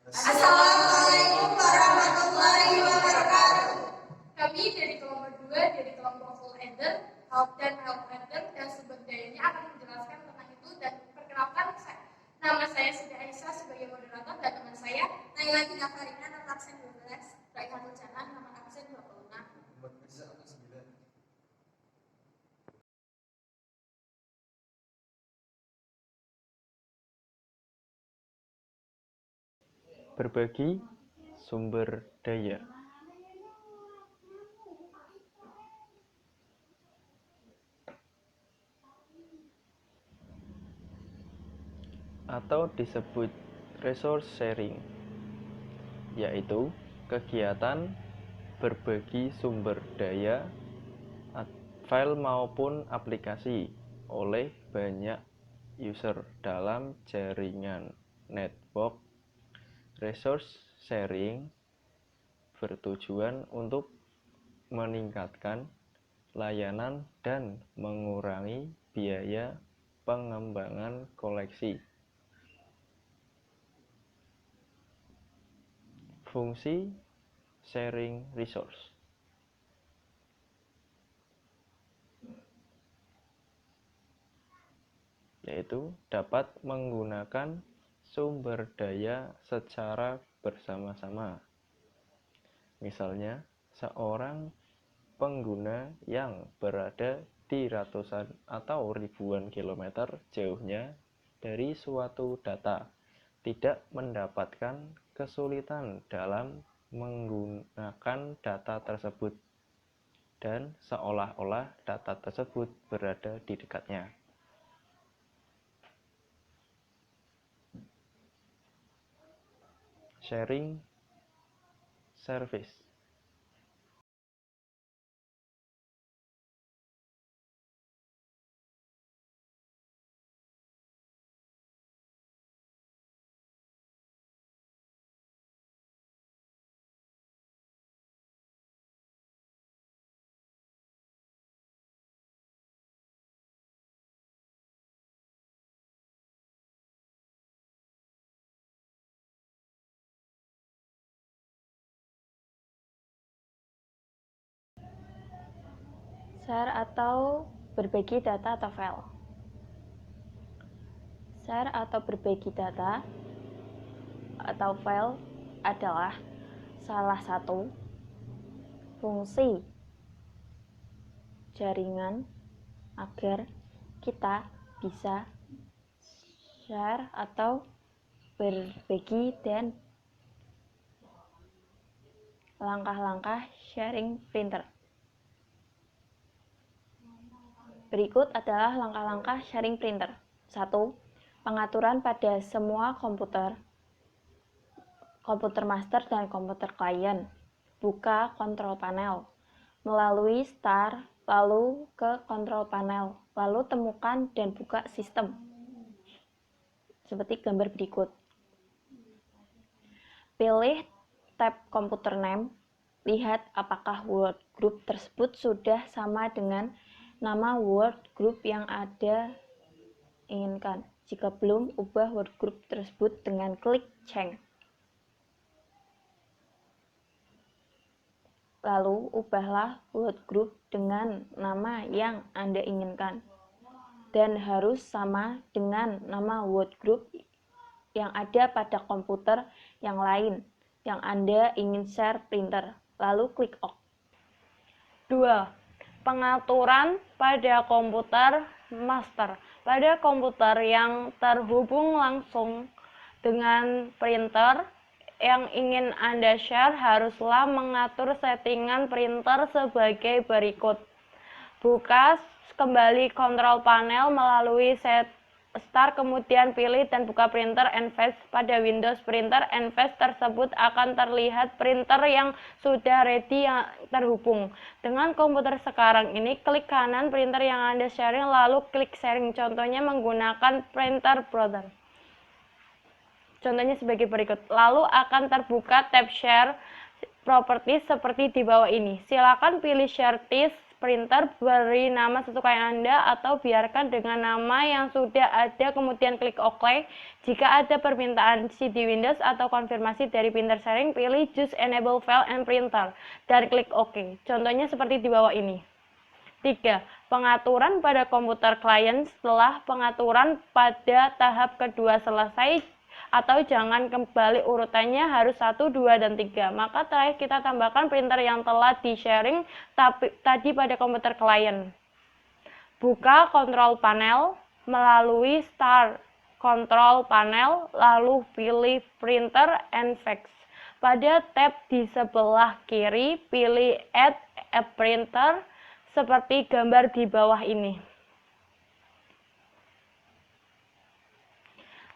Assalamualaikum warahmatullahi wabarakatuh. Kami dari kelompok 2 dari kelompok Full Ender, Help dan Help Ender dan sumber dayanya akan menjelaskan tentang itu dan perkenalkan nama saya Siti Aisyah sebagai moderator dan teman saya Naila Tina Farina, nomor absen 12, Raihatul Janan, nomor absen 26. Berbagi sumber daya atau disebut resource sharing, yaitu kegiatan berbagi sumber daya file maupun aplikasi oleh banyak user dalam jaringan network. Resource sharing bertujuan untuk meningkatkan layanan dan mengurangi biaya pengembangan koleksi. Fungsi sharing resource yaitu dapat menggunakan sumber daya secara bersama-sama. Misalnya, seorang pengguna yang berada di ratusan atau ribuan kilometer jauhnya dari suatu data tidak mendapatkan kesulitan dalam menggunakan data tersebut dan seolah-olah data tersebut berada di dekatnya. Sharing service Share atau berbagi data atau file. Share atau berbagi data atau file adalah salah satu fungsi jaringan agar kita bisa share atau berbagi dan langkah-langkah sharing printer. Berikut adalah langkah-langkah sharing printer. 1. Pengaturan pada semua komputer master dan komputer klien. Buka kontrol panel. Melalui start, lalu ke kontrol panel. Lalu temukan dan buka sistem. Seperti gambar berikut. Pilih tab komputer name. Lihat apakah workgroup tersebut sudah sama dengan nama workgroup yang Anda inginkan. Jika belum, ubah workgroup tersebut dengan klik change. Lalu, ubahlah workgroup dengan nama yang Anda inginkan. Dan harus sama dengan nama workgroup yang ada pada komputer yang lain yang Anda ingin share printer. Lalu klik OK. 2. Pengaturan pada komputer master. Pada komputer yang terhubung langsung dengan printer yang ingin Anda share, haruslah mengatur settingan printer sebagai berikut. Buka kembali kontrol panel melalui Start, kemudian pilih dan buka printer NVAS. Pada Windows, printer NVAS tersebut akan terlihat printer yang sudah ready yang terhubung. Dengan komputer sekarang ini, klik kanan printer yang Anda sharing, lalu klik sharing. Contohnya menggunakan printer browser. Contohnya sebagai berikut. Lalu akan terbuka tab share properties seperti di bawah ini. Silakan pilih share this printer, beri nama sesuka Anda atau biarkan dengan nama yang sudah ada, kemudian klik OK. Jika ada permintaan CD Windows atau konfirmasi dari printer sharing, pilih Choose Enable File and Printer dan klik OK. Contohnya seperti di bawah ini. 3. Pengaturan pada komputer klien. Setelah pengaturan pada tahap kedua selesai atau jangan kembali urutannya harus 1, 2, dan 3. Maka terakhir kita tambahkan printer yang telah di-sharing tadi pada komputer klien. Buka control panel melalui Start Control Panel, lalu pilih Printer and Fax. Pada tab di sebelah kiri, pilih Add a Printer seperti gambar di bawah ini.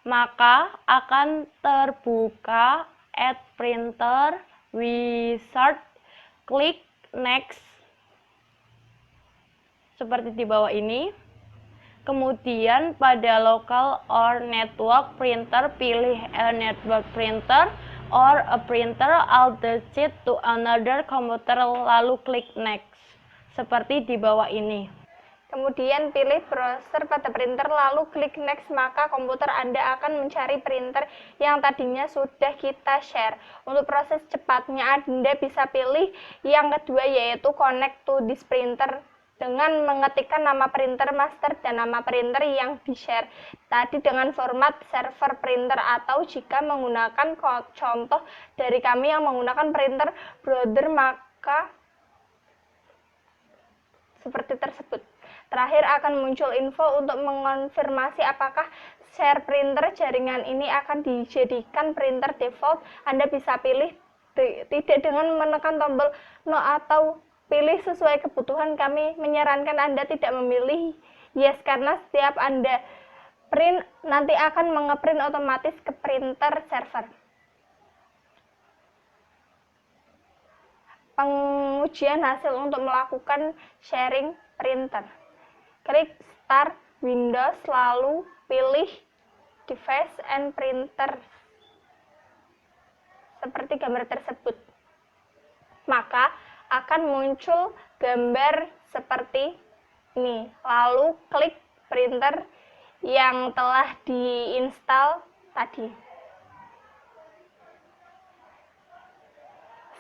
Maka akan terbuka Add Printer Wizard. Klik Next seperti di bawah ini. Kemudian pada local or network printer, pilih a network printer or a printer alternate to another computer, lalu klik Next seperti di bawah ini. Kemudian pilih browser pada printer, lalu klik Next, maka komputer Anda akan mencari printer yang tadinya sudah kita share. Untuk proses cepatnya, Anda bisa pilih yang kedua, yaitu Connect to this printer, dengan mengetikkan nama printer master dan nama printer yang di-share tadi dengan format server printer, atau jika menggunakan contoh dari kami yang menggunakan printer browser, maka seperti tersebut. Terakhir akan muncul info untuk mengonfirmasi apakah share printer jaringan ini akan dijadikan printer default. Anda bisa pilih tidak dengan menekan tombol no atau pilih sesuai kebutuhan. Kami menyarankan Anda tidak memilih yes, karena setiap Anda print nanti akan mengeprint otomatis ke printer server. Pengujian hasil untuk melakukan sharing printer. Klik Start Windows, lalu pilih Device and Printer seperti gambar tersebut. Maka akan muncul gambar seperti ini. Lalu klik printer yang telah diinstal tadi.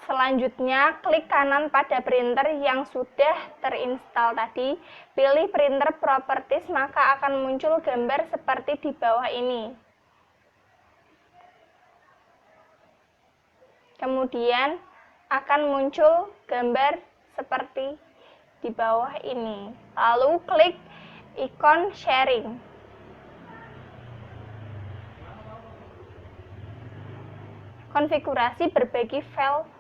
Selanjutnya, klik kanan pada printer yang sudah terinstall tadi, pilih Printer Properties, maka akan muncul gambar seperti di bawah ini. Kemudian akan muncul gambar seperti di bawah ini. Lalu klik ikon sharing. Konfigurasi berbagi file.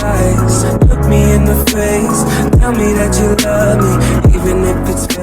lies. Look me in the face, tell me that you love me, even if it's fake.